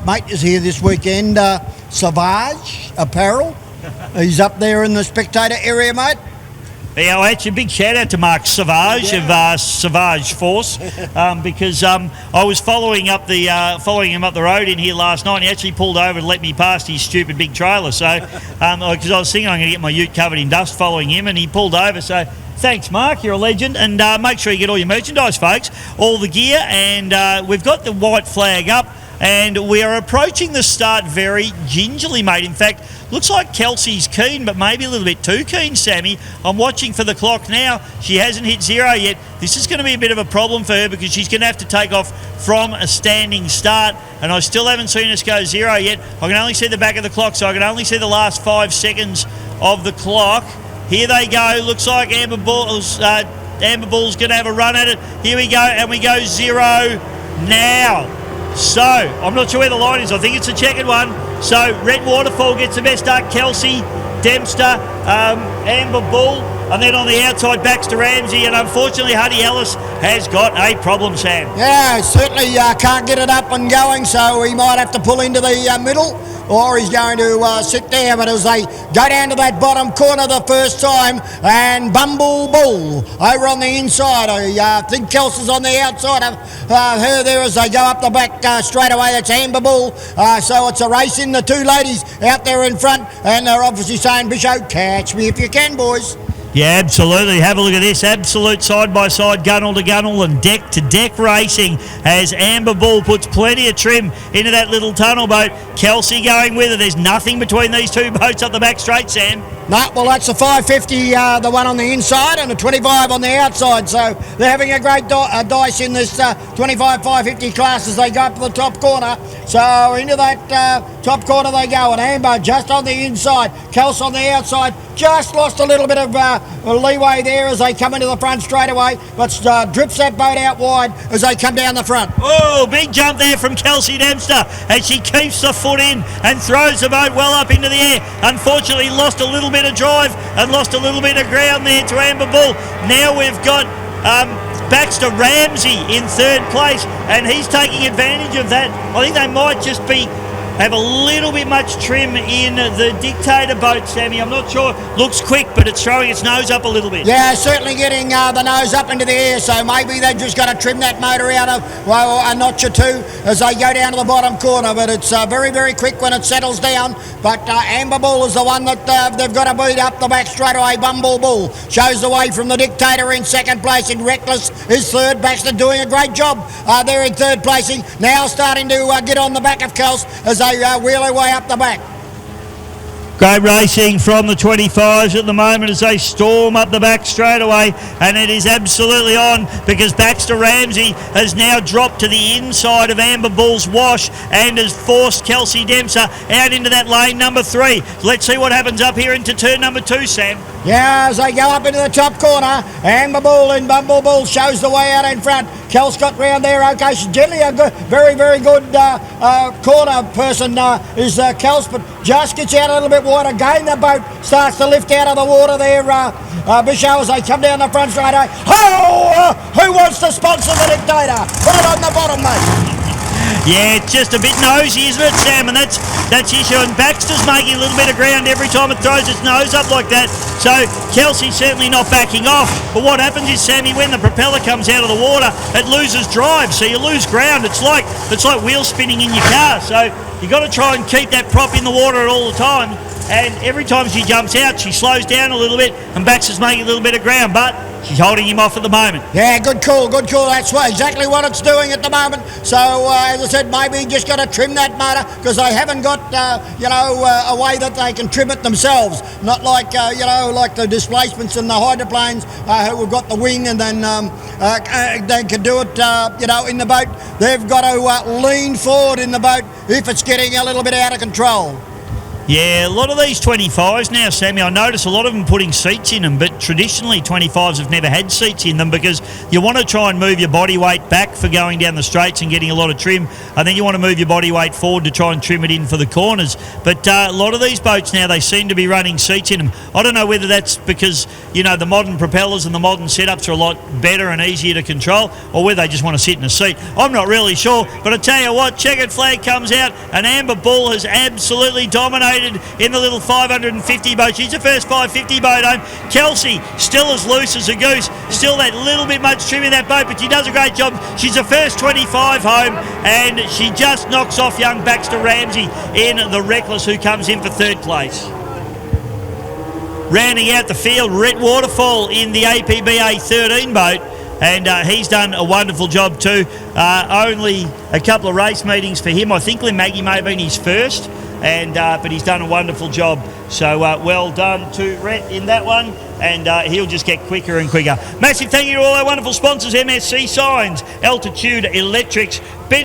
Mate is here this weekend, Savage Apparel. He's up there in the spectator area, mate. Yeah, well, actually, a big shout out to Mark Savage of Savage Force because I was following him up the road in here last night. And he actually pulled over and let me past his stupid big trailer. So, because I was thinking I'm going to get my ute covered in dust following him, and he pulled over. So, thanks, Mark. You're a legend, and make sure you get all your merchandise, folks, all the gear, and we've got the white flag up. And we are approaching the start very gingerly, mate. In fact, looks like Kelsie's keen, but maybe a little bit too keen, Sammy. I'm watching for the clock now. She hasn't hit zero yet. This is going to be a bit of a problem for her because she's going to have to take off from a standing start. And I still haven't seen us go zero yet. I can only see the back of the clock, so I can only see the last 5 seconds of the clock. Here they go. Looks like Amber Bull's going to have a run at it. Here we go, and we go zero now. So, I'm not sure where the line is. I think it's a checkered one. So, Red Waterfall gets the best start. Kelsie, Dempster, Amber Bull, and then on the outside, Baxter, Ramsey, and unfortunately, Ellis has got a problem, Sam. Yeah, certainly can't get it up and going, so he might have to pull into the middle, or he's going to sit there. But as they go down to that bottom corner the first time, and Bumble Bull over on the inside. I think Kelsey's on the outside of her there as they go up the back straight away. That's Amber Bull. So it's a race in the two ladies out there in front, and they're obviously saying, Bisho, catch me if you can, boys. Yeah, absolutely. Have a look at this. Absolute side-by-side, gunnel-to-gunnel and deck-to-deck racing as Amber Bull puts plenty of trim into that little tunnel boat. Kelsie going with her. There's nothing between these two boats up the back straight, Sam. No, well, that's the 550, the one on the inside, and the 25 on the outside. So they're having a great dice in this 25 550 class as they go up to the top corner. So into that top corner they go, and Amber just on the inside, Kelsie on the outside. Just lost a little bit of leeway there as they come into the front straight away, but drips that boat out wide as they come down the front. Oh, big jump there from Kelsie Dempster as she keeps the foot in and throws the boat well up into the air. Unfortunately, lost a little bit of drive and lost a little bit of ground there to Amber Bull. Now we've got Baxter Ramsey in third place, and he's taking advantage of that. I think they might just have a little bit much trim in the Dictator boat, Sammy. I'm not sure. Looks quick, but it's throwing its nose up a little bit. Yeah, certainly getting the nose up into the air, so maybe they've just got to trim that motor out of a notch or two as they go down to the bottom corner, but it's very, very quick when it settles down. But Amber Bull is the one that they've got to beat up the back straight away. Bumble Bull shows the way from the Dictator in second place, and Reckless is third. Baxter doing a great job there in third placing. Now starting to get on the back of Kelsie as they wheel their way up the back. Great racing from the 25s at the moment as they storm up the back straight away, and it is absolutely on because Baxter Ramsey has now dropped to the inside of Amber Bull's wash and has forced Kelsie Dempster out into that lane number 3. Let's see what happens up here into turn number 2, Sam. Yeah, as they go up into the top corner, Amber Bull and Bumble Bull shows the way out in front. Kelsie got round there, okay. She's generally a good, very, very good corner person is Kelsie, but just gets out a little bit wide. Again, the boat starts to lift out of the water there, Bisho, as they come down the front straight away. Oh, who wants to sponsor the Dictator? Put it on the bottom, mate. Yeah, it's just a bit nosy, isn't it, Sam? And that's the issue. And Baxter's making a little bit of ground every time it throws its nose up like that. So Kelsie's certainly not backing off. But what happens is, Sammy, when the propeller comes out of the water, it loses drive. So you lose ground. It's like wheel spinning in your car. So you got to try and keep that prop in the water all the time. And every time she jumps out, she slows down a little bit, and Baxter's making a little bit of ground, but she's holding him off at the moment. Yeah, good call. That's exactly what it's doing at the moment. So, as I said, maybe just got to trim that motor because they haven't got, a way that they can trim it themselves. Not like, like the displacements and the hydroplanes who have got the wing and then they can do it, in the boat. They've got to lean forward in the boat if it's getting a little bit out of control. Yeah, a lot of these 25s now, Sammy, I notice a lot of them putting seats in them, but traditionally 25s have never had seats in them because you want to try and move your body weight back for going down the straights and getting a lot of trim, and then you want to move your body weight forward to try and trim it in for the corners. But a lot of these boats now, they seem to be running seats in them. I don't know whether that's because, you know, the modern propellers and the modern setups are a lot better and easier to control, or whether they just want to sit in a seat. I'm not really sure, but I tell you what, checkered flag comes out, and Amber Bull has absolutely dominated in the little 550 boat. She's the first 550 boat home. Kelsie, still as loose as a goose, still that little bit much trim in that boat, but she does a great job. She's the first 25 home, and she just knocks off young Baxter Ramsey in the Reckless, who comes in for third place. Rounding out the field, Rhett Waterfall in the APBA 13 boat, and he's done a wonderful job too. Only a couple of race meetings for him. I think Maggie may have been his first, and but he's done a wonderful job. So well done to Rhett in that one, and he'll just get quicker and quicker. Massive thank you to all our wonderful sponsors: MSC Signs, Altitude Electrics,